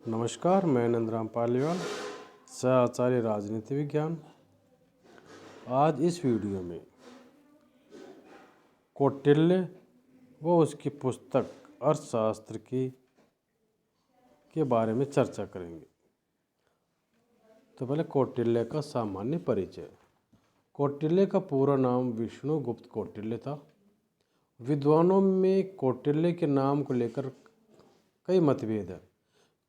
नमस्कार, मैं नंदराम पालीवाल, सहआचार्य राजनीति विज्ञान। आज इस वीडियो में कौटिल्य व उसकी पुस्तक अर्थशास्त्र के बारे में चर्चा करेंगे। तो पहले कौटिल्य का सामान्य परिचय। कौटिल्य का पूरा नाम विष्णुगुप्त कौटिल्य था। विद्वानों में कौटिल्य के नाम को लेकर कई मतभेद हैं।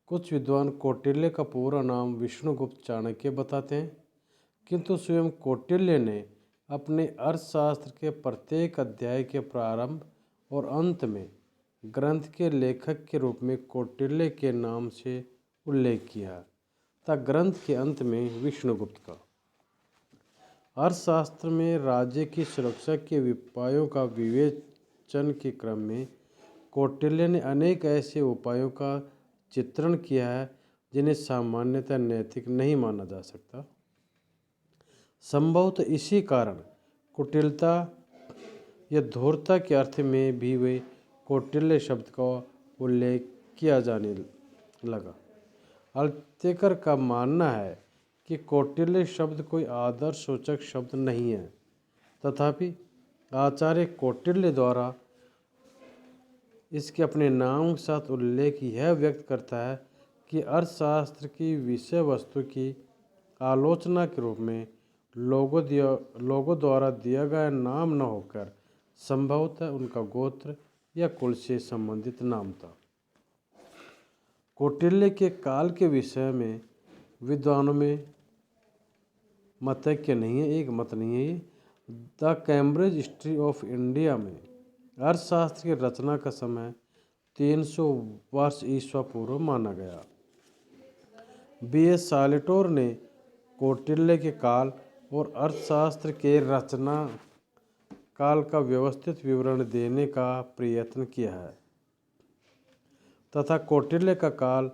कुछ विद्वान कौटिल्य का पूरा नाम विष्णुगुप्त चाणक्य बताते हैं, किंतु स्वयं कौटिल्य ने अपने अर्थशास्त्र के प्रत्येक अध्याय के प्रारंभ और अंत में ग्रंथ के लेखक के रूप में कौटिल्य के नाम से उल्लेख किया तथा ग्रंथ के अंत में विष्णुगुप्त का। अर्थशास्त्र में राज्य की सुरक्षा के उपायों का विवेचन के क्रम में कौटिल्य ने अनेक ऐसे उपायों का चित्रण किया है जिन्हें सामान्यतः नैतिक नहीं माना जा सकता। संभवतः इसी कारण कुटिलता या धूर्तता के अर्थ में भी वे कौटिल्य शब्द का उल्लेख किया जाने लगा। अल्तेकर का मानना है कि कौटिल्य शब्द कोई आदर्श सूचक शब्द नहीं है, तथापि आचार्य कौटिल्य द्वारा इसके अपने नाम के साथ उल्लेख यह व्यक्त करता है कि अर्थशास्त्र की विषय वस्तु की आलोचना के रूप में लोगों द्वारा दिया गया नाम न होकर संभवतः उनका गोत्र या कुल से संबंधित नाम था। कौटिल्य के काल के विषय में विद्वानों में मतैक्य नहीं है, एक मत नहीं है। The Cambridge history of India में अर्थशास्त्र की रचना का समय 300 वर्ष ईस्वी पूर्व माना गया। B.S. सालेटोर ने कौटिल्य के काल और अर्थशास्त्र के रचना काल का व्यवस्थित विवरण देने का प्रयत्न किया है तथा कौटिल्य का काल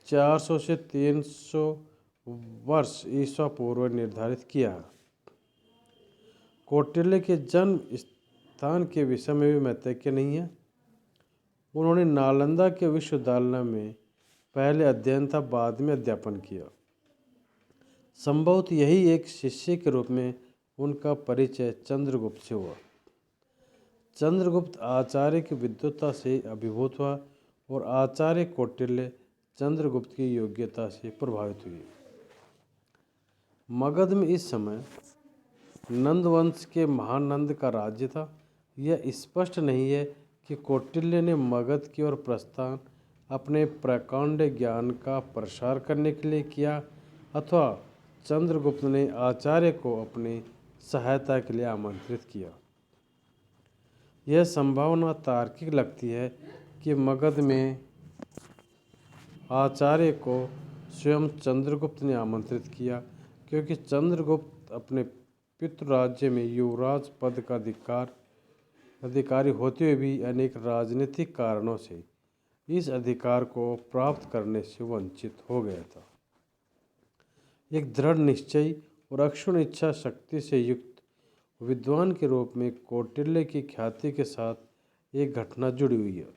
400 से 300 वर्ष ईस्वी पूर्व निर्धारित किया है। कौटिल्य के जन्म स्थान के विषय में भी मतैक्य नहीं है। उन्होंने नालंदा के विश्वविद्यालय में पहले अध्ययन था, बाद में अध्यापन किया। संभवतः यही एक शिष्य के रूप में उनका परिचय चंद्रगुप्त से हुआ। चंद्रगुप्त आचार्य की विद्वत्ता से अभिभूत हुआ और आचार्य कौटिल्य चंद्रगुप्त की योग्यता से प्रभावित हुए। मगध में इस समय नंद वंश के महानंद का राज्य था। यह स्पष्ट नहीं है कि कौटिल्य ने मगध की ओर प्रस्थान अपने प्रकांड ज्ञान का प्रसार करने के लिए किया अथवा चंद्रगुप्त ने आचार्य को अपनी सहायता के लिए आमंत्रित किया। यह संभावना तार्किक लगती है कि मगध में आचार्य को स्वयं चंद्रगुप्त ने आमंत्रित किया, क्योंकि चंद्रगुप्त अपने पितृराज्य में युवराज पद का अधिकारी होते हुए भी अनेक राजनीतिक कारणों से इस अधिकार को प्राप्त करने से वंचित हो गया था। एक दृढ़ निश्चय और अक्षुण्ण इच्छा शक्ति से युक्त विद्वान के रूप में कौटिल्य की ख्याति के साथ एक घटना जुड़ी हुई है।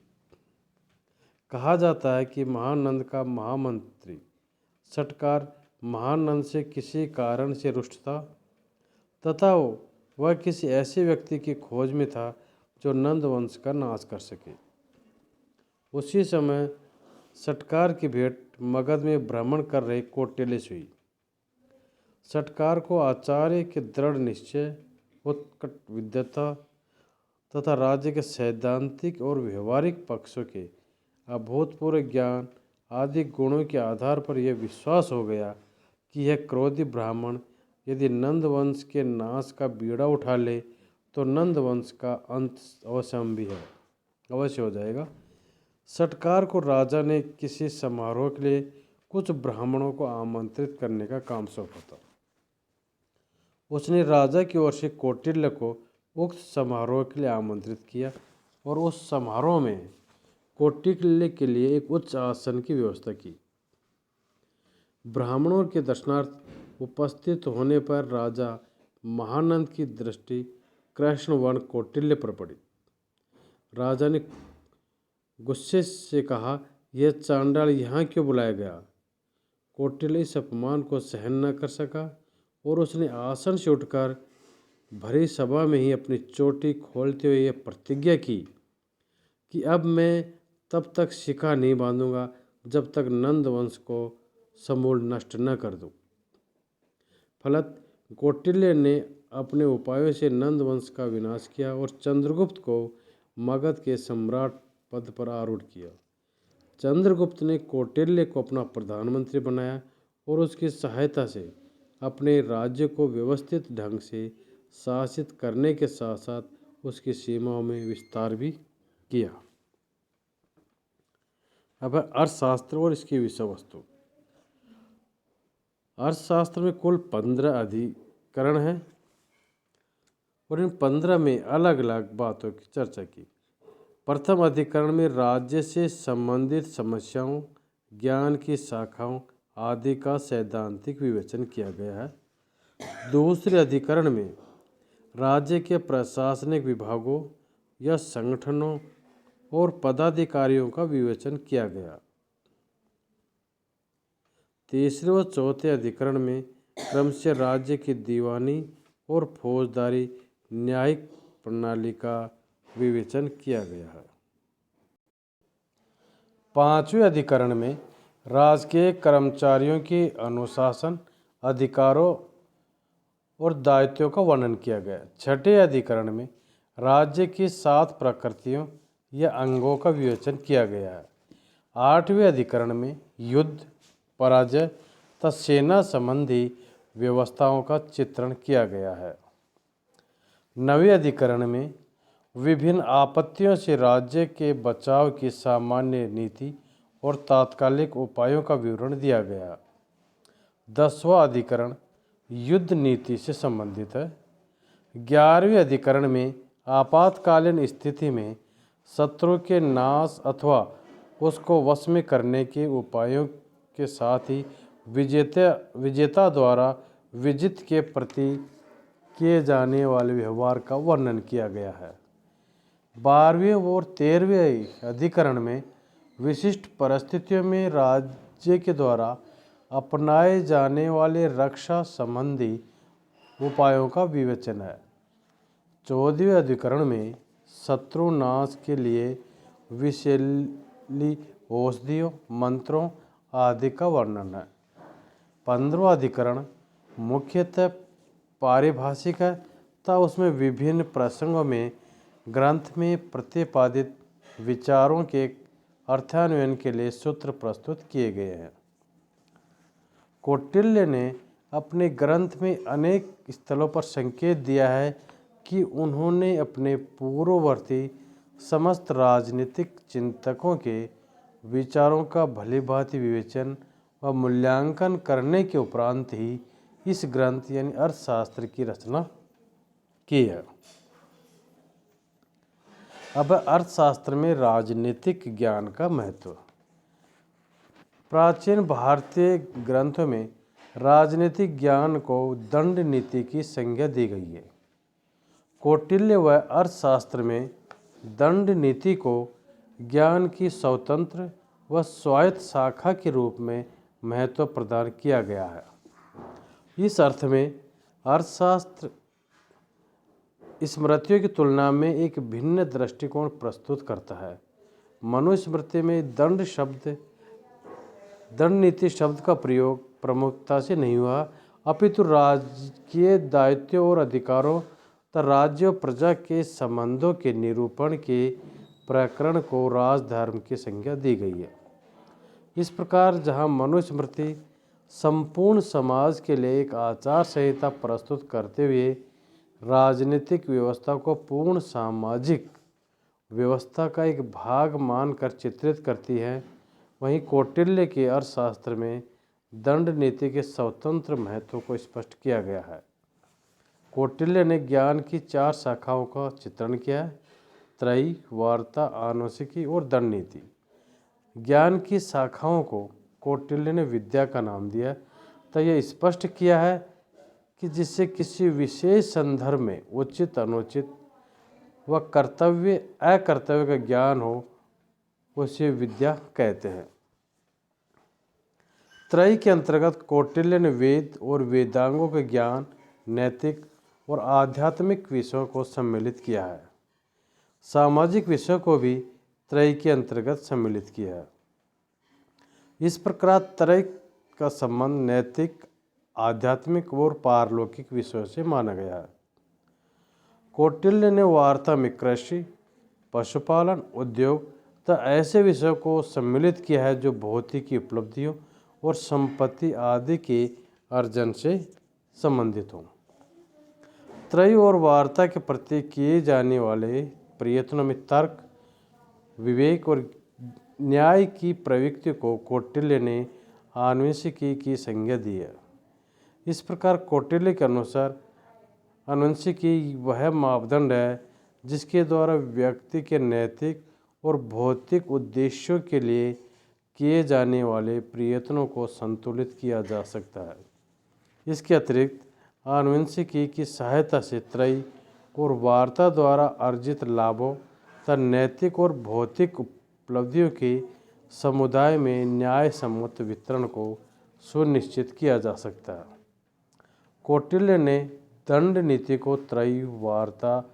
कहा जाता है कि महानंद का महामंत्री सटकार महानंद से किसी कारण से रुष्ट था तथा वह किसी ऐसे व्यक्ति की खोज में था जो नंद वंश का नाश कर सके। उसी समय सटकार की भेंट मगध में भ्रमण कर रहे कौटिल्य से हुई। सटकार को आचार्य के दृढ़ निश्चय, उत्कट विद्वत्ता तथा राज्य के सैद्धांतिक और व्यवहारिक पक्षों के अभूतपूर्व ज्ञान आदि गुणों के आधार पर यह विश्वास हो गया कि यह क्रोधी ब्राह्मण यदि नंद वंश के नाश का बीड़ा उठा ले तो नंद वंश का अंत अवश्य हो जाएगा। सटकार को राजा ने किसी समारोह के लिए कुछ ब्राह्मणों को आमंत्रित करने का काम सौंपा था। उसने राजा की ओर से कौटिल्य को उक्त समारोह के लिए आमंत्रित किया और उस समारोह में कौटिल्य के लिए एक उच्च आसन की व्यवस्था की। ब्राह्मणों के दर्शनार्थ उपस्थित होने पर राजा महानंद की दृष्टि कृष्णवर्ण कौटिल्य पर पड़ी। राजा ने गुस्से से कहा यह चांडाल यहाँ क्यों बुलाया गया? कौटिल्य इस अपमान को सहन न कर सका और उसने आसन से उठकर भरी सभा में ही अपनी चोटी खोलते हुए यह प्रतिज्ञा की कि अब मैं तब तक शिखा नहीं बांधूंगा जब तक नंद वंश को समूल नष्ट न कर दूं। फलत कौटिल्य ने अपने उपायों से नंद वंश का विनाश किया और चंद्रगुप्त को मगध के सम्राट पद पर आरूढ़ किया। चंद्रगुप्त ने कौटिल्य को अपना प्रधानमंत्री बनाया और उसकी सहायता से अपने राज्य को व्यवस्थित ढंग से शासित करने के साथ साथ उसकी सीमाओं में विस्तार भी किया। अब है अर्थशास्त्र और इसकी विषय वस्तु। अर्थशास्त्र में कुल 15 अधिकरण हैं और इन 15 में अलग अलग बातों की चर्चा की। प्रथम अधिकरण में राज्य से संबंधित समस्याओं, ज्ञान की शाखाओं आदि का सैद्धांतिक विवेचन किया गया है। दूसरे अधिकरण में राज्य के प्रशासनिक विभागों या संगठनों और पदाधिकारियों का विवेचन किया गया। तीसरे व चौथे अधिकरण में क्रमशः राज्य की दीवानी और फौजदारी न्यायिक प्रणाली का विवेचन किया गया है। पांचवें अधिकरण में राजकीय कर्मचारियों के अनुशासन, अधिकारों और दायित्वों का वर्णन किया गया। छठे अधिकरण में राज्य की 7 प्रकृतियों या अंगों का विवेचन किया गया है। आठवें अधिकरण में युद्ध, पराजय तथा सेना संबंधी व्यवस्थाओं का चित्रण किया गया है। 9वें अधिकरण में विभिन्न आपत्तियों से राज्य के बचाव की सामान्य नीति और तात्कालिक उपायों का विवरण दिया गया। 10वां अधिकरण युद्ध नीति से संबंधित है। 11वें अधिकरण में आपातकालीन स्थिति में शत्रु के नाश अथवा उसको वश में करने के उपायों के साथ ही विजेता द्वारा विजित के प्रति किए जाने वाले व्यवहार का वर्णन किया गया है। 12वें और 13वें अधिकरण में विशिष्ट परिस्थितियों में राज्य के द्वारा अपनाए जाने वाले रक्षा संबंधी उपायों का विवेचन है। 14वें अधिकरण में शत्रु नाश के लिए विषैली औषधियों, मंत्रों आदि का वर्णन है। 15वां अधिकरण मुख्यतः पारिभाषिक है तथा उसमें विभिन्न प्रसंगों में ग्रंथ में प्रतिपादित विचारों के अर्थान्वयन के लिए सूत्र प्रस्तुत किए गए हैं। कौटिल्य ने अपने ग्रंथ में अनेक स्थलों पर संकेत दिया है कि उन्होंने अपने पूर्ववर्ती समस्त राजनीतिक चिंतकों के विचारों का भलीभांति विवेचन व मूल्यांकन करने के उपरांत ही इस ग्रंथ यानी अर्थशास्त्र की रचना की है। अब अर्थशास्त्र में राजनीतिक ज्ञान का महत्व। प्राचीन भारतीय ग्रंथों में राजनीतिक ज्ञान को दंड नीति की संज्ञा दी गई है। कौटिल्य व अर्थशास्त्र में दंड नीति को ज्ञान की स्वतंत्र व स्वायत्त शाखा के रूप में महत्व प्रदान किया गया है। इस अर्थ में अर्थशास्त्र स्मृतियों की तुलना में एक भिन्न दृष्टिकोण प्रस्तुत करता है। मनुस्मृति में दंड नीति शब्द का प्रयोग प्रमुखता से नहीं हुआ, अपितु राजकीय दायित्वों और अधिकारों तथा राज्य और प्रजा के संबंधों के निरूपण के प्रकरण को राजधर्म की संज्ञा दी गई है। इस प्रकार जहाँ मनुस्मृति संपूर्ण समाज के लिए एक आचार संहिता प्रस्तुत करते हुए राजनीतिक व्यवस्था को पूर्ण सामाजिक व्यवस्था का एक भाग मानकर चित्रित करती है, वहीं कौटिल्य के अर्थशास्त्र में दंड नीति के स्वतंत्र महत्व को स्पष्ट किया गया है। कौटिल्य ने ज्ञान की 4 शाखाओं का चित्रण किया है: त्रयी, वार्ता, आनुषंगिकी और दंड नीति। ज्ञान की शाखाओं को कौटिल्य ने विद्या का नाम दिया तो यह स्पष्ट किया है कि जिससे किसी विशेष संदर्भ में उचित, अनुचित व कर्तव्य अकर्तव्य का ज्ञान हो उसे विद्या कहते हैं। त्रयी के अंतर्गत कौटिल्य ने वेद और वेदांगों के ज्ञान, नैतिक और आध्यात्मिक विषयों को सम्मिलित किया है। सामाजिक विषयों को भी त्रयी के अंतर्गत सम्मिलित किया है। इस प्रकार त्रयी का संबंध नैतिक, आध्यात्मिक और पारलौकिक विषयों से माना गया है। कौटिल्य ने वार्ता में कृषि, पशुपालन, उद्योग तथा ऐसे विषयों को सम्मिलित किया है जो भौतिक उपलब्धियों और संपत्ति आदि के अर्जन से संबंधित हों। त्रयी और वार्ता के प्रति किए जाने वाले प्रयत्नों में तर्क, विवेक और न्याय की प्रवृत्ति को कौटिल्य ने आनुवंशिकी की संज्ञा दी है। इस प्रकार कौटिल्य के अनुसार आनुवंशिकी वह मापदंड है जिसके द्वारा व्यक्ति के नैतिक और भौतिक उद्देश्यों के लिए किए जाने वाले प्रयत्नों को संतुलित किया जा सकता है। इसके अतिरिक्त आनुवंशिकी की सहायता से त्रयी और वार्ता द्वारा अर्जित लाभों तथा नैतिक और भौतिक उपलब्धियों के समुदाय में न्याय सम्मत वितरण को सुनिश्चित किया जा सकता है। कौटिल्य ने दंड नीति को त्रयी, वार्ता,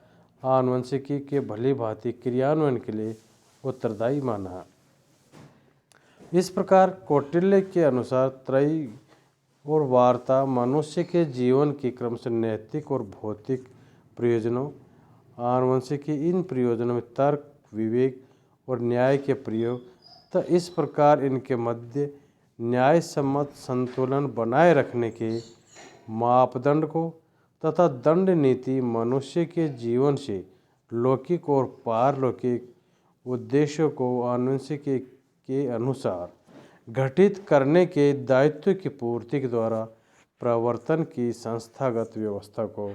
आनुवंशिकी के भली भांति क्रियान्वयन के लिए उत्तरदायी माना है। इस प्रकार कौटिल्य के अनुसार त्रयी और वार्ता मनुष्य के जीवन के क्रम से नैतिक और भौतिक प्रयोजनों, आनुवंशिकी इन प्रयोजनों में तर्क, विवेक और न्याय के प्रयोग तथा इस प्रकार इनके मध्य न्याय सम्मत संतुलन बनाए रखने के मापदंड को तथा दंड नीति मनुष्य के जीवन से लौकिक और पारलौकिक उद्देश्यों को आनुवंशिकी के अनुसार घटित करने के दायित्व की पूर्ति के द्वारा प्रवर्तन की संस्थागत व्यवस्था को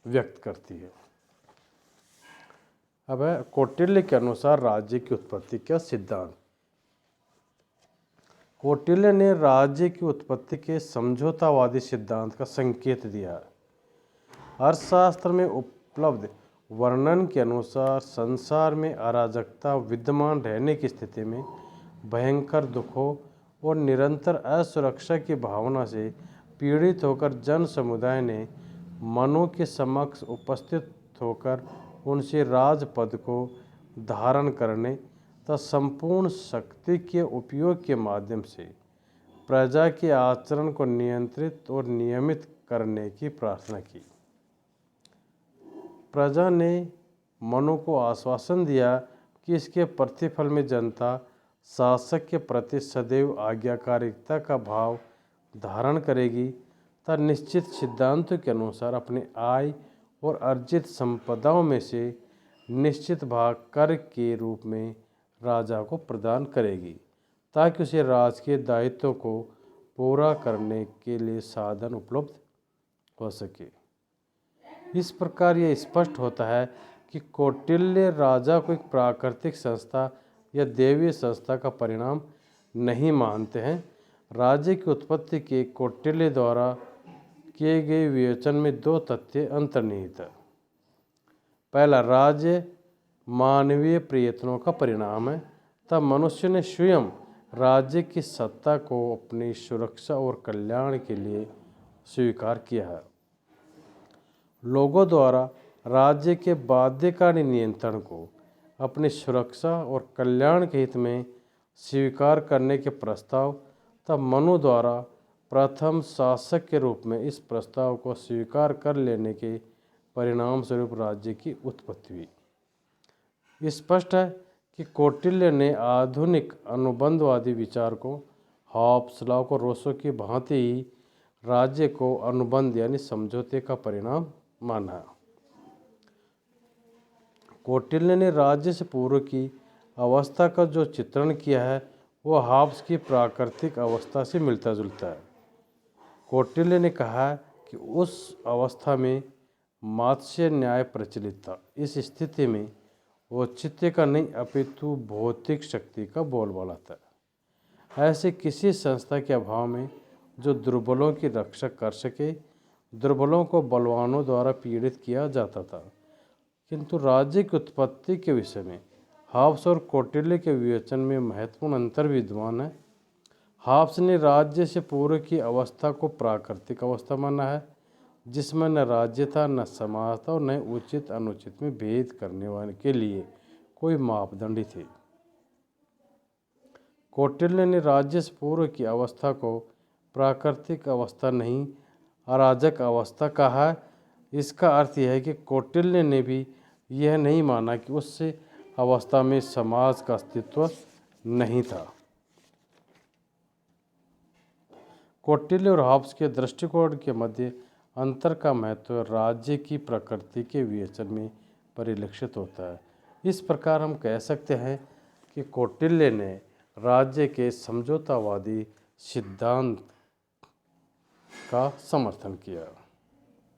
व्यक्त करती है। अब है कौटिल्य के अनुसार राज्य की उत्पत्ति का सिद्धांत। कौटिल्य ने राज्य की उत्पत्ति के समझौतावादी सिद्धांत का संकेत दिया है। अर्थशास्त्र में उपलब्ध वर्णन के अनुसार संसार में अराजकता विद्यमान रहने की स्थिति में भयंकर दुखों और निरंतर असुरक्षा की भावना से पीड़ित होकर जन समुदाय ने मनु के समक्ष उपस्थित होकर उनसे राजपद को धारण करने तथा संपूर्ण शक्ति के उपयोग के माध्यम से प्रजा के आचरण को नियंत्रित और नियमित करने की प्रार्थना की। प्रजा ने मनु को आश्वासन दिया कि इसके प्रतिफल में जनता शासक के प्रति सदैव आज्ञाकारिता का भाव धारण करेगी तथा निश्चित सिद्धांतों के अनुसार अपने आय और अर्जित संपदाओं में से निश्चित भाग कर के रूप में राजा को प्रदान करेगी ताकि उसे राजकीय दायित्वों को पूरा करने के लिए साधन उपलब्ध हो सके। इस प्रकार यह स्पष्ट होता है कि कौटिल्य राजा को एक प्राकृतिक संस्था या दैवीय संस्था का परिणाम नहीं मानते हैं। राज्य की उत्पत्ति के कौटिल्य द्वारा किए गए विवेचन में दो तथ्य अंतर्निहित है। पहला, राज्य मानवीय प्रयत्नों का परिणाम है तब मनुष्य ने स्वयं राज्य की सत्ता को अपनी सुरक्षा और कल्याण के लिए स्वीकार किया है। लोगों द्वारा राज्य के बाध्यकारी नियंत्रण को अपनी सुरक्षा और कल्याण के हित में स्वीकार करने के प्रस्ताव तब मनु द्वारा प्रथम शासक के रूप में इस प्रस्ताव को स्वीकार कर लेने के परिणाम स्वरूप राज्य की उत्पत्ति हुई। स्पष्ट है कि कौटिल्य ने आधुनिक अनुबंधवादी विचारकों हॉब्स, लॉक और रोसो की भांति ही राज्य को अनुबंध यानी समझौते का परिणाम माना। कौटिल्य ने राज्य से पूर्व की अवस्था का जो चित्रण किया है वह हॉब्स की प्राकृतिक अवस्था से मिलता जुलता है। कौटिल्य ने कहा कि उस अवस्था में मात्स्य न्याय प्रचलित था। इस स्थिति में औचित्य का नहीं अपितु भौतिक शक्ति का बोलबाला था। ऐसे किसी संस्था के अभाव में जो दुर्बलों की रक्षा कर सके, दुर्बलों को बलवानों द्वारा पीड़ित किया जाता था। किंतु राज्य की उत्पत्ति के विषय में हॉब्स और कौटिल्य के विवेचन में महत्वपूर्ण अंतर विद्यमान है। हॉब्स ने राज्य से पूर्व की अवस्था को प्राकृतिक अवस्था माना है, जिसमें न राज्य था, न समाज था और न उचित अनुचित में भेद करने वाले के लिए कोई मापदंड थे। कौटिल्य ने राज्य से पूर्व की अवस्था को प्राकृतिक अवस्था नहीं, अराजक अवस्था कहा। इसका अर्थ यह है कि कौटिल्य ने भी यह नहीं माना कि उस अवस्था में समाज का अस्तित्व नहीं था। कौटिल्य और हॉब्स के दृष्टिकोण के मध्य अंतर का महत्व राज्य की प्रकृति के विवेचन में परिलक्षित होता है। इस प्रकार हम कह सकते हैं कि कौटिल्य ने राज्य के समझौतावादी सिद्धांत का समर्थन किया।